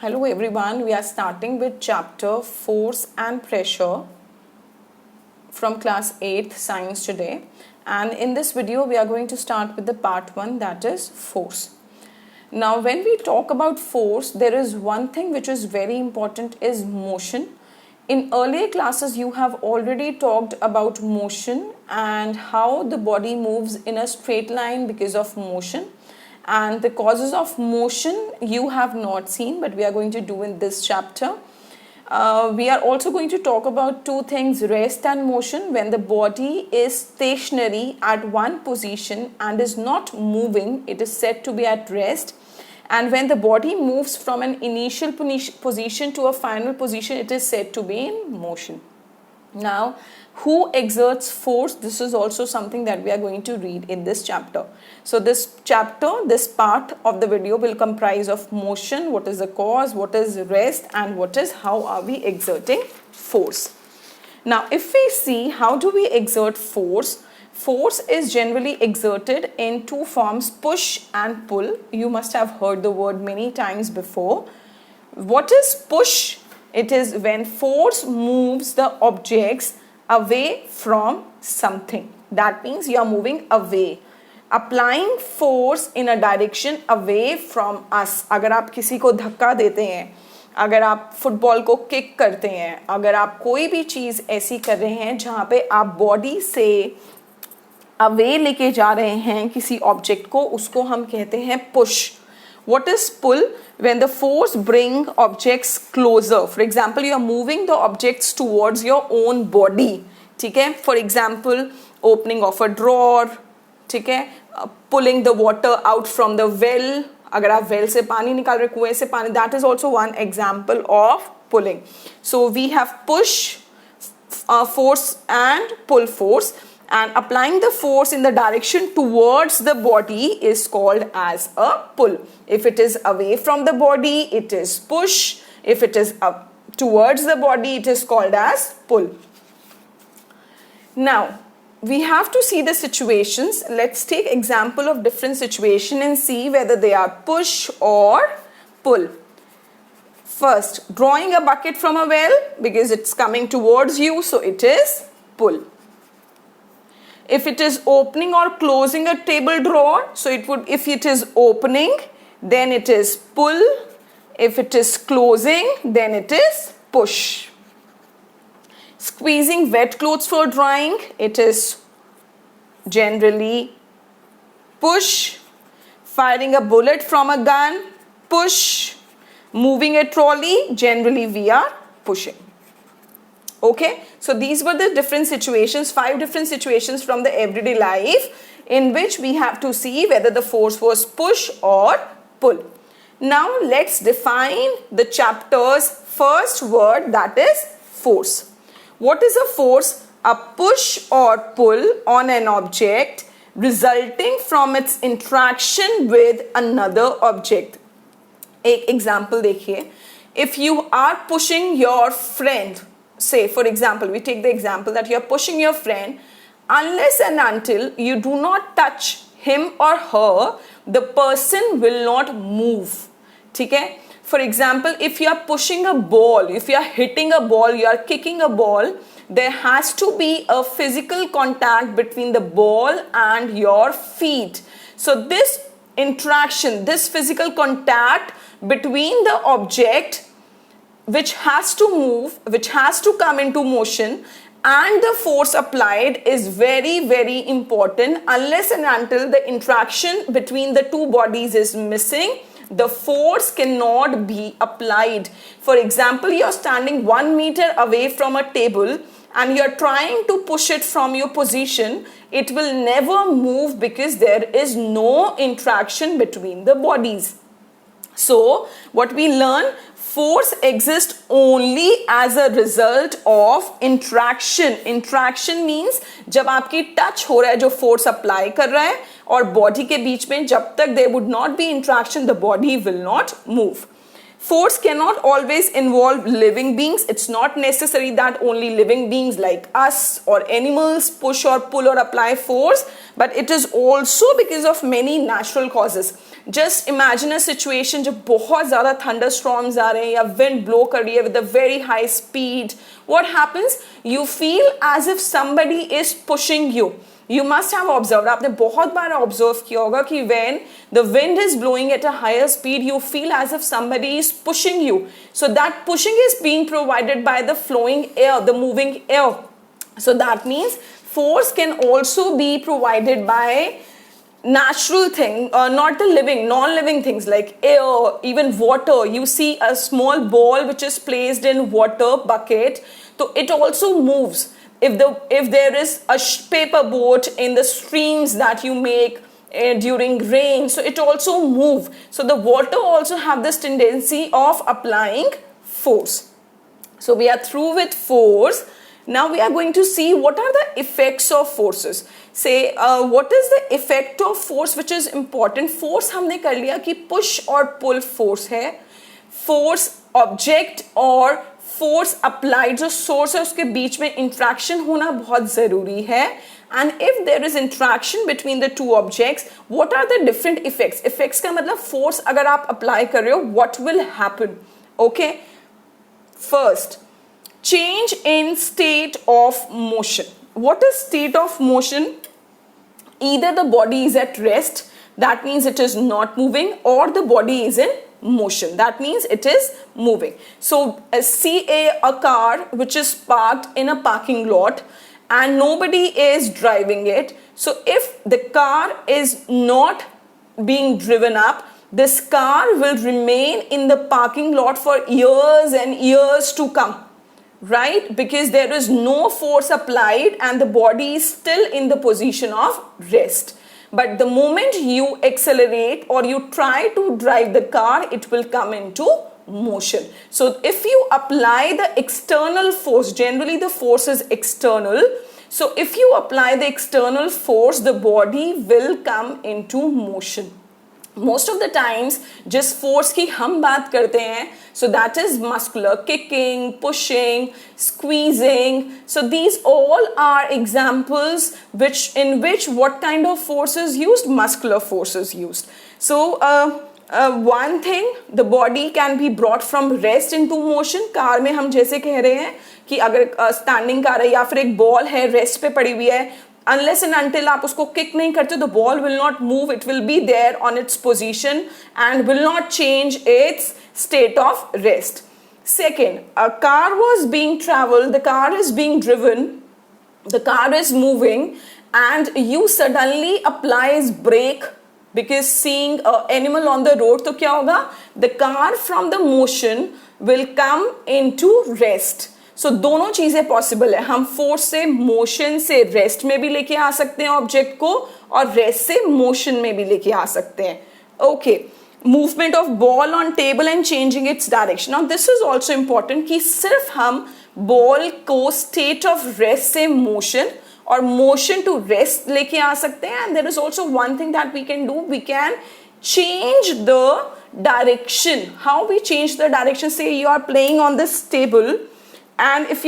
Hello everyone, we are starting with chapter Force and Pressure from class 8th science today, and in this video we are going to start with the part 1, that is force. Now when we talk about force, there is one thing which is very important, is motion. In earlier classes you have already talked about motion and how the body moves in a straight line because of motion. And the causes of motion you have not seen, but we are going to do in this chapter. We are also going to talk about two things, rest and motion. When the body is stationary at one position and is not moving, it is said to be at rest. And when the body moves from an initial position to a final position, it is said to be in motion. Now, who exerts force? This is also something that we are going to read in this chapter. So this chapter, this part of the video will comprise of motion, what is the cause, what is rest, and what is how are we exerting force. Now if we see how do we exert force, force is generally exerted in two forms, push and pull. You must have heard the word many times before. What is push? It is when force moves the objects away from something. That means you are moving away. Applying force in a direction away from us. अगर आप किसी को धक्का देते हैं, अगर आप football को किक करते हैं, अगर आप कोई भी चीज़ ऐसी कर रहे हैं जहाँ पे आप बॉडी से अवे लेके जा रहे हैं किसी ऑब्जेक्ट को, उसको हम कहते हैं push. What is pull? When the force bring objects closer. For example, you are moving the objects towards your own body. ठीक है? For example, opening of a drawer. ठीक है? Pulling the water out from the well. अगर आप well से पानी निकाल रहे, कुएं से पानी, that is also one example of pulling. So we have push force and pull force. And applying the force in the direction towards the body is called as a pull. If it is away from the body, it is push. If it is up towards the body, it is called as pull. Now, we have to see the situations. Let's take example of different situation and see whether they are push or pull. First, drawing a bucket from a well because it's coming towards you, so it is pull. If it is opening or closing a table drawer, so it would, if it is opening, then it is pull. If it is closing, then it is push. Squeezing wet clothes for drying, it is generally push. Firing a bullet from a gun, push. Moving a trolley, generally we are pushing. Okay, so these were the different situations, 5 different situations from the everyday life in which we have to see whether the force was push or pull. Now let's define the chapter's first word, that is force. What is a force? A push or pull on an object resulting from its interaction with another object. एक example देखिए. If you are pushing your friend, say for example, we take the example that you are pushing your friend, unless and until you do not touch him or her, the person will not move. ठीक है? For example, if you are pushing a ball, if you are hitting a ball, you are kicking a ball, there has to be a physical contact between the ball and your feet. So this interaction, this physical contact between the object which has to move, which has to come into motion, and the force applied is very, very important. Unless and until the interaction between the two bodies is missing, the force cannot be applied. For example, you are standing 1 meter away from a table and you are trying to push it from your position. It will never move because there is no interaction between the bodies. So, what we learn, force exists only as a result of interaction. Interaction means जब आपकी touch हो रहा है, जो force apply कर रहा है और बॉडी के बीच में, जब तक there would not be interaction, the body will not move. Force cannot always involve living beings. It's not necessary that only living beings like us or animals push or pull or apply force, but it is also because of many natural causes. Just imagine a situation जब बहुत ज़्यादा thunderstorms आ रहे हैं या wind blow कर रही है with a very high speed. What happens? You feel as if somebody is pushing you. You must have observed, आपने बहुत बार observe किया होगा कि when the wind is blowing at a higher speed, you feel as if somebody is pushing you. So that pushing is being provided by the flowing air, the moving air. So that means force can also be provided by natural thing, not the living, non-living things like air, even water. You see a small ball which is placed in water bucket, so it also moves. If there is a paper boat in the streams that you make during rain, so it also move. So the water also have this tendency of applying force. So we are through with force. Now we are going to see what are the effects of forces. Say what is the effect of force which is important. Force हमने कर लिया कि push और pull force है. Force object और force applied जो source है उसके बीच में इंट्रैक्शन होना बहुत जरूरी है. And if there is interaction between the two objects, what are the different effects. Effects का मतलब फोर्स अगर आप अप्लाई कर रहे हो, what will happen. Okay, first, change in state of motion. What is state of motion? Either the body is at rest, that means it is not moving, or the body is in motion, that means it is moving. So see a car which is parked in a parking lot and nobody is driving it. So if the car is not being driven up, this car will remain in the parking lot for years and years to come, right? Because there is no force applied and the body is still in the position of rest. But the moment you accelerate or you try to drive the car, it will come into motion. So if you apply the external force, generally the force is external. So if you apply the external force, the body will come into motion. Most of the times जिस force की हम बात करते हैं, so that is muscular, kicking, pushing, squeezing. So these all are examples in which what kind of force is used? Muscular force is used. So one thing, the body can be brought from rest into motion. Car में हम जैसे कह रहे हैं कि अगर standing car है या फिर एक ball है rest पे पड़ी हुई है, unless and until आप उसको kick नहीं करते, the ball will not move. It will be there on its position and will not change its state of rest. Second, a car was being traveled, the car is being driven, the car is moving, and you suddenly applies brake because seeing an animal on the road, तो क्या होगा? The car from the motion will come into rest. So दोनों चीजें possible है. हम force से motion से rest में भी लेके आ सकते हैं ऑब्जेक्ट को, और रेस्ट से मोशन में भी लेके आ सकते हैं. Okay, movement of ball on table and changing its direction. Now this is also important कि सिर्फ हम बॉल को स्टेट ऑफ रेस्ट से मोशन और मोशन टू रेस्ट लेके आ सकते हैं. And there is also one thing that we can do, we can change the direction. How we change the direction? Say you are playing on this table, and if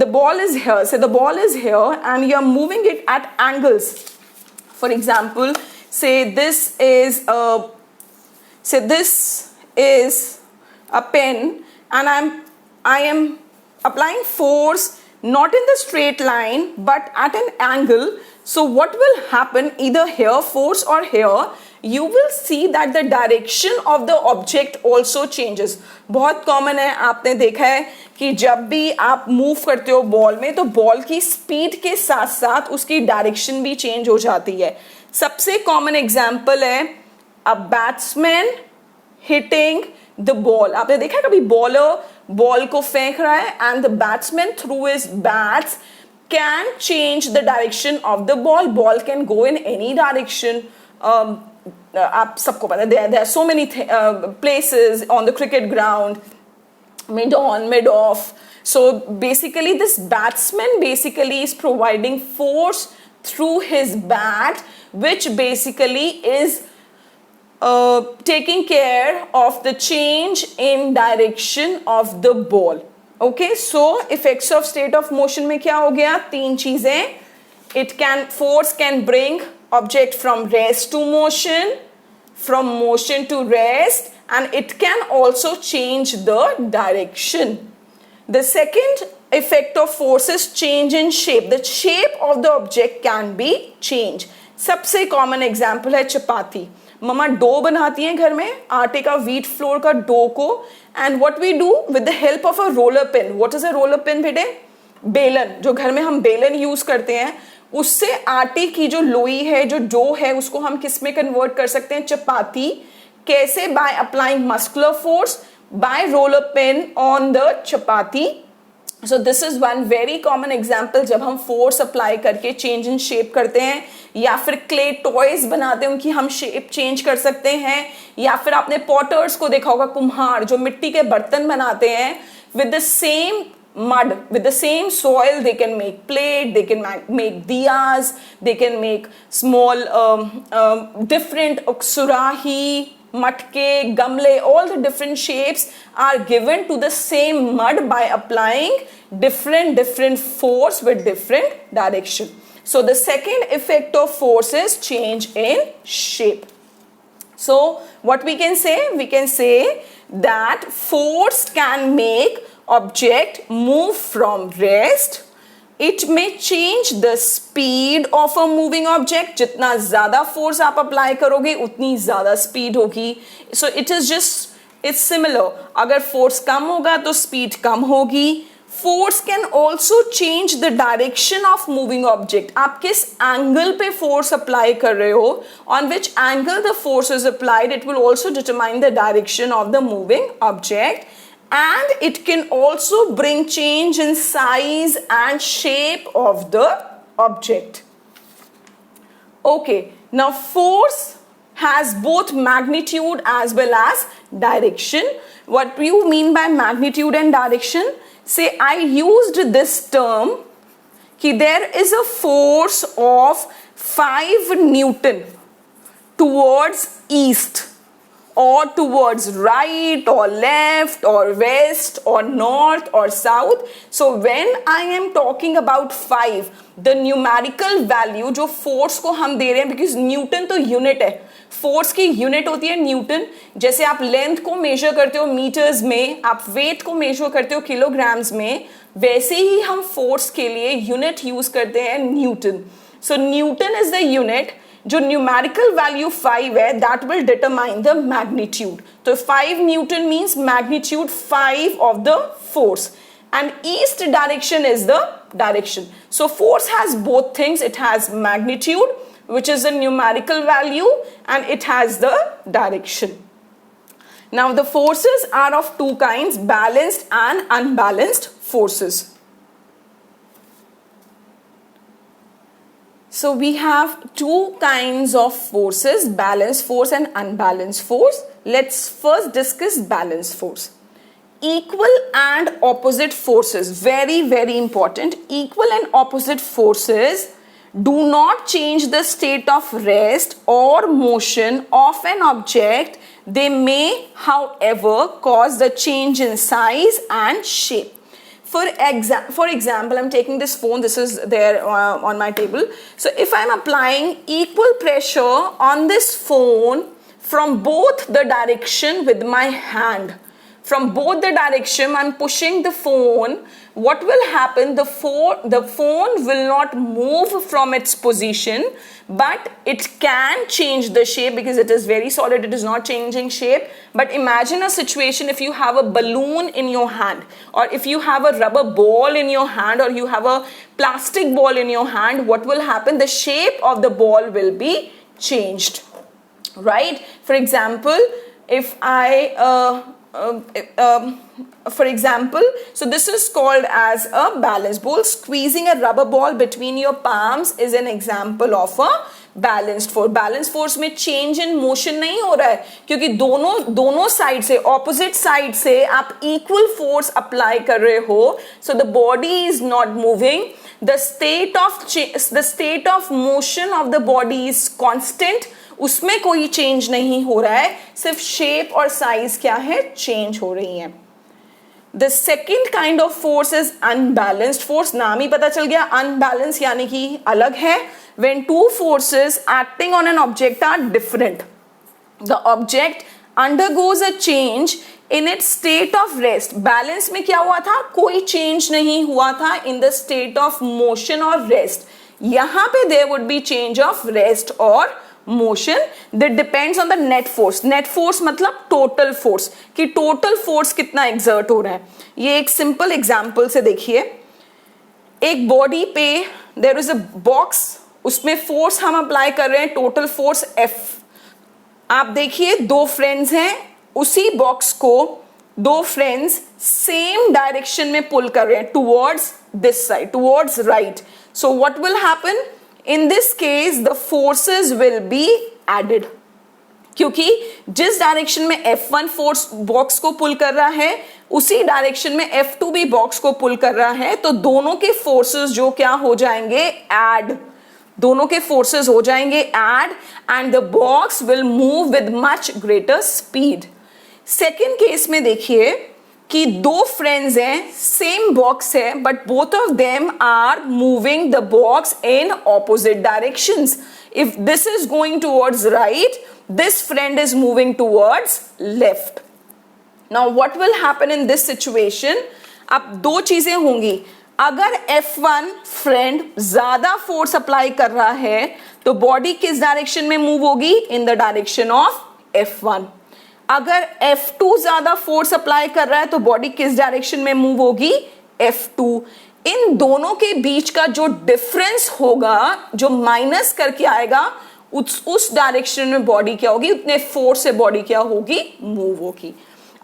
the ball is here, say the ball is here and you are moving it at angles. For example, say this is a pen and I am applying force not in the straight line but at an angle. So what will happen, either here force or here, you will see that the direction of the object also changes. बहुत common है, आपने देखा है कि जब भी आप move करते हो बॉल में, तो बॉल की स्पीड के साथ साथ उसकी डायरेक्शन भी चेंज हो जाती है. सबसे कॉमन एग्जाम्पल है a batsman hitting the ball. आपने देखा है कभी बॉलर बॉल को फेंक रहा है and the batsman through his bats can change the direction of the ball. Ball can go in any direction. आप सबको पता है, there are so many places on the cricket ground, mid on, mid off. So basically this batsman basically is providing force through his bat, which basically is taking care of the change in direction of the ball. Okay, so effects of state of motion में क्या हो गया? तीन चीजें. Force can bring object from rest to motion, from motion to rest, and it can also change the direction. The second effect of force is change in shape. The shape of the object can be changed. सबसे common example है चपाती. मम्मा dough बनाती हैं घर में, आटे का, wheat flour का dough को, and what we do with the help of a roller pin. What is a roller pin बेटे? बेलन. जो घर में हम बेलन यूज करते हैं, उससे आटे की जो लोई है, जो डो है, उसको हम किस में कन्वर्ट कर सकते हैं? चपाती. कैसे? By applying muscular force by roller pin on the chapati. So this is one very common example जब हम फोर्स अप्लाई करके चेंज इन शेप करते हैं, या फिर क्ले टॉयज बनाते हैं उनकी हम शेप चेंज कर सकते हैं, या फिर आपने पॉटर्स को देखा होगा, कुम्हार जो मिट्टी के बर्तन बनाते हैं, with the same mud, with the same soil they can make plate, they can make diyas, they can make small different surahi, matke, gamle. All the different shapes are given to the same mud by applying different force with different direction. So the second effect of force is change in shape. So what we can say? We can say that force can make object move from rest. It may change the speed of a moving object. जितना ज़्यादा force आप apply करोगे, उतनी ज़्यादा speed होगी. So it is just, it's similar. अगर force कम होगा तो speed कम होगी. Force can also change the direction of moving object. आप किस angle पे force apply कर रहे हो, on which angle the force is applied, it will also determine the direction of the moving object. And it can also bring change in size and shape of the object. Okay, now force has both magnitude as well as direction. What do you mean by magnitude and direction? Say I used this term कि there is a force of 5 Newton towards east, or towards right or left or west or north or south. So when I am talking about 5, the numerical value जो force को हम दे रहे हैं, because Newton तो unit है, force की unit होती है Newton. जैसे आप length को measure करते हो meters में, आप weight को measure करते हो kilograms में, वैसे ही हम force के लिए unit use करते हैं Newton. So Newton is the unit. जो न्यूमेरिकल वैल्यू 5 है, that will determine the magnitude. तो 5 Newton means magnitude 5 of the force, and east direction is the direction. So force has both things. It has magnitude which is a numerical value, and it has the direction. Now the forces are of two kinds, balanced and unbalanced forces. So we have two kinds of forces, balanced force and unbalanced force. Let's first discuss balanced force. Equal and opposite forces, very important. Equal and opposite forces do not change the state of rest or motion of an object. They may, however, cause the change in size and shape. For example, I'm taking this phone. This is there on my table. So if I'm applying equal pressure on this phone from both the direction with my hand, from both the direction I'm pushing the phone, what will happen? The phone will not move from its position, but it can change the shape because it is very solid. It is not changing shape. But imagine a situation if you have a balloon in your hand, or if you have a rubber ball in your hand, or you have a plastic ball in your hand. What will happen? The shape of the ball will be changed, right? For example, if for example, so this is called as a balance ball. Squeezing a rubber ball between your palms is an example of a balanced force. Balanced force में change in motion नहीं हो रहा है, क्योंकि दोनों side से, opposite side से आप equal force apply कर रहे हो. So the body is not moving. The state of motion of the body is constant. उसमें कोई चेंज नहीं हो रहा है, सिर्फ शेप और साइज क्या है, चेंज हो रही है. The second kind of force is unbalanced force. नाम ही पता चल गया, unbalanced यानी कि अलग है. When two forces acting on an object are different, the object undergoes a change in its state of rest. Balance में क्या हुआ था, कोई change नहीं हुआ था in the state of motion or rest. यहाँ पे there would be change of rest or motion that depends on the net force. Net force मतलब टोटल फोर्स, कि टोटल फोर्स कितना एक्सर्ट हो रहा है. ये एक सिंपल एग्जांपल से देखिए. एक बॉडी पे देयर इज अ बॉक्स, उसमें फोर्स हम अप्लाई कर रहे हैं, टोटल फोर्स F. आप देखिए दो फ्रेंड्स हैं, उसी बॉक्स को दो फ्रेंड्स सेम डायरेक्शन में पुल कर रहे हैं towards this side, towards right. So what will happen in this case the forces will be added, क्योंकि जिस डायरेक्शन में F1 फोर्स बॉक्स को पुल कर रहा है उसी डायरेक्शन में F2 भी बॉक्स को पुल कर रहा है, तो दोनों के फोर्सेस जो क्या हो जाएंगे, ऐड. दोनों के फोर्सेस हो जाएंगे add and the box will move with much greater speed. Second case में देखिए कि दो फ्रेंड्स हैं, सेम बॉक्स है, but both of them are moving the box in opposite directions. If this is going towards right, this friend is moving towards left. Now what will happen in this situation, अब दो चीजें होंगी. अगर F1 friend ज्यादा force apply कर रहा है तो बॉडी किस डायरेक्शन में मूव होगी, in the direction of F1. अगर F2 ज्यादा फोर्स अप्लाई कर रहा है तो बॉडी किस डायरेक्शन में मूव होगी, F2. इन दोनों के बीच का जो डिफरेंस होगा, जो माइनस करके आएगा, उस डायरेक्शन में बॉडी क्या होगी, उतने फोर्स से बॉडी क्या होगी, मूव होगी.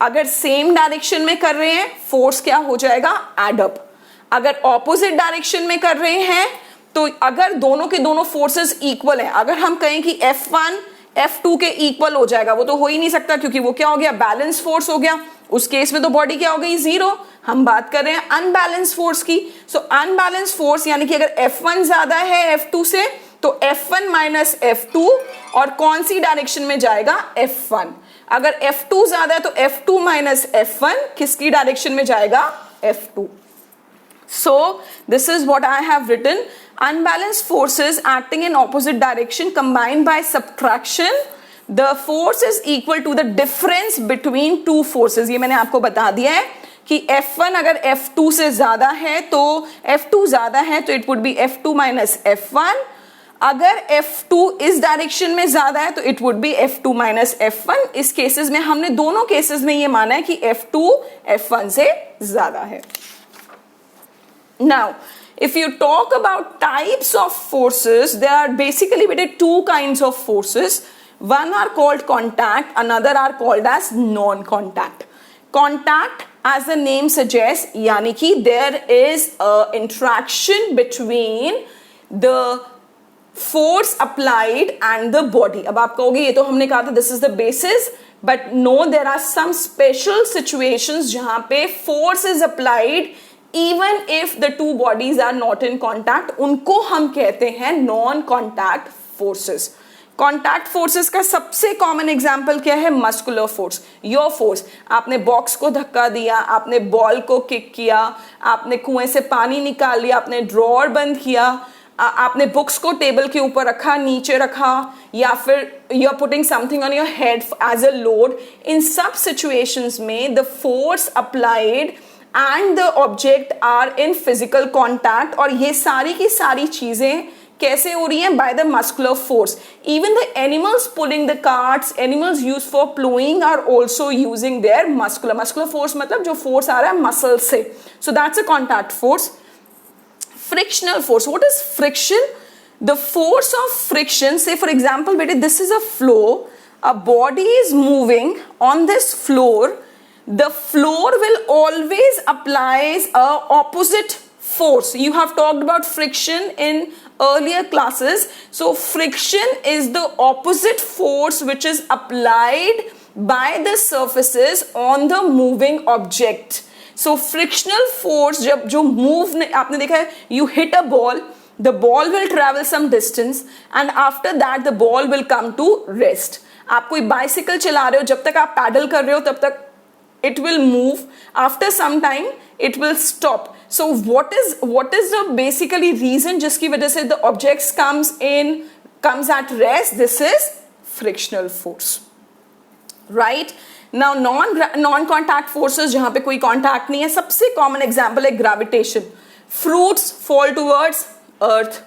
अगर सेम डायरेक्शन में कर रहे हैं फोर्स क्या हो जाएगा, एड अप. अगर ऑपोजिट डायरेक्शन में कर रहे हैं तो अगर दोनों के दोनों फोर्सेस इक्वल हैं, अगर हम कहें कि F1 F2 के इक्वल हो जाएगा, वो तो हो ही नहीं सकता क्योंकि वो क्या हो गया, बैलेंस फोर्स हो गया. उस केस में तो बॉडी क्या हो गई, जीरो. हम बात कर रहे हैं अनबैलेंस फोर्स की. सो अनबैलेंस फोर्स यानी कि अगर F1 ज्यादा है F2 से तो F1 माइनस F2, और कौन सी डायरेक्शन में जाएगा, F1. अगर F2 ज्यादा है तो F2 माइनस F1 किसकी डायरेक्शन में जाएगा, F2. So this is what I have written. Unbalanced forces acting in opposite direction combined by subtraction. The force is equal to the difference between two forces. ये मैंने आपको बता दिया है कि F1 अगर F2 से ज्यादा है तो F2 ज्यादा है तो it would be F2 minus F1. अगर F2 इस डायरेक्शन में ज्यादा है तो it would be F2 minus F1. इस केसेस में हमने दोनों केसेस में ये माना है कि F2 F1 से ज्यादा है. Now, if you talk about types of forces, there are basically two kinds of forces. One are called contact, another are called as non-contact. Contact, as the name suggests, यानी कि there is a interaction between the force applied and the body. अब आप कहोगे ये तो हमने कहा था this is the basis, but no, there are some special situations जहाँ पे force is applied even if the two bodies are not in contact. उनको हम कहते हैं non contact forces. Contact forces का सबसे कॉमन एग्जांपल क्या है, मस्कुलर फोर्स. योर फोर्स, आपने बॉक्स को धक्का दिया, आपने बॉल को किक किया, आपने कुएं से पानी निकाल लिया, आपने ड्रॉअर बंद किया, आपने बुक्स को टेबल के ऊपर रखा, नीचे रखा, या फिर you are putting something on your head as a load. इन सब सिचुएशंस में the force applied and the object are in physical contact. और ये सारी की सारी चीजें कैसे हो रही हैं, by the muscular force. Even the animals pulling the carts, animals used for plowing are also using their muscular force. मतलब जो force आ रहा है muscle से. So that's a contact force. Frictional force. What is friction? The force of friction, say for example, बेटे this is a floor, a body is moving on this floor. The floor will always applies a opposite force. You have talked about friction in earlier classes. So friction is the opposite force which is applied by the surfaces on the moving object. So frictional force जब जो move आपने देखा है, you hit a ball, the ball will travel some distance and after that the ball will come to rest. आप कोई bicycle चला रहे हो, जब तक आप पैडल कर रहे हो तब तक it will move, after some time it will stop. So what is the basically reason जिसकी वजह से the objects comes at rest? This is frictional force, right? Now non contact forces जहाँ पे कोई contact नहीं है, सबसे common example है gravitation. Fruits fall towards earth,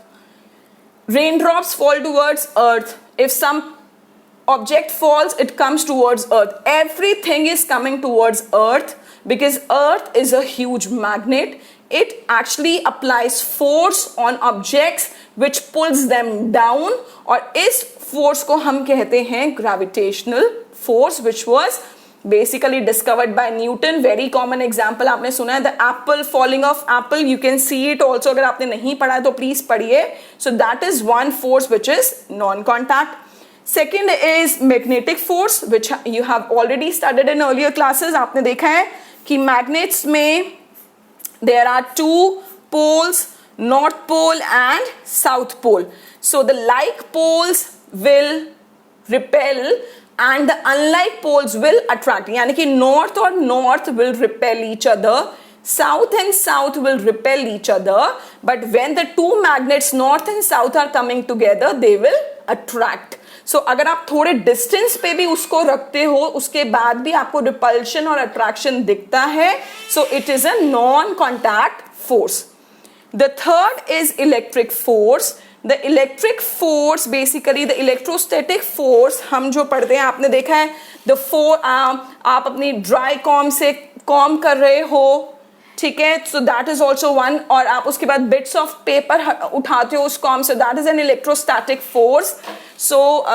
raindrops fall towards earth, if some object falls it comes towards earth, everything is coming towards earth because earth is a huge magnet. It actually applies force on objects which pulls them down, और इस force को हम कहते हैं gravitational force, which was basically discovered by Newton. Very common example आपने सुना है, the apple falling off apple, you can see it also. अगर आपने नहीं पढ़ा है तो please पढ़िए. So that is one force which is non-contact. Second is magnetic force, which you have already studied in earlier classes. आपने देखा है कि magnets में there are two poles, north pole and south pole. So the like poles will repel and the unlike poles will attract. यानी कि north और north will repel each other, south and south will repel each other, but when the two magnets north and south are coming together they will attract. So अगर आप थोड़े distance पे भी उसको रखते हो उसके बाद भी आपको repulsion और attraction दिखता है, so it is a non-contact force. The third is electric force. The electric force, basically the electrostatic force, हम जो पढ़ते हैं आपने देखा है, the आप अपनी dry comb से comb कर रहे हो, ठीक है, so that is also one, और आप उसके बाद bits of paper उठाते हो उस comb से, that is an electrostatic force. So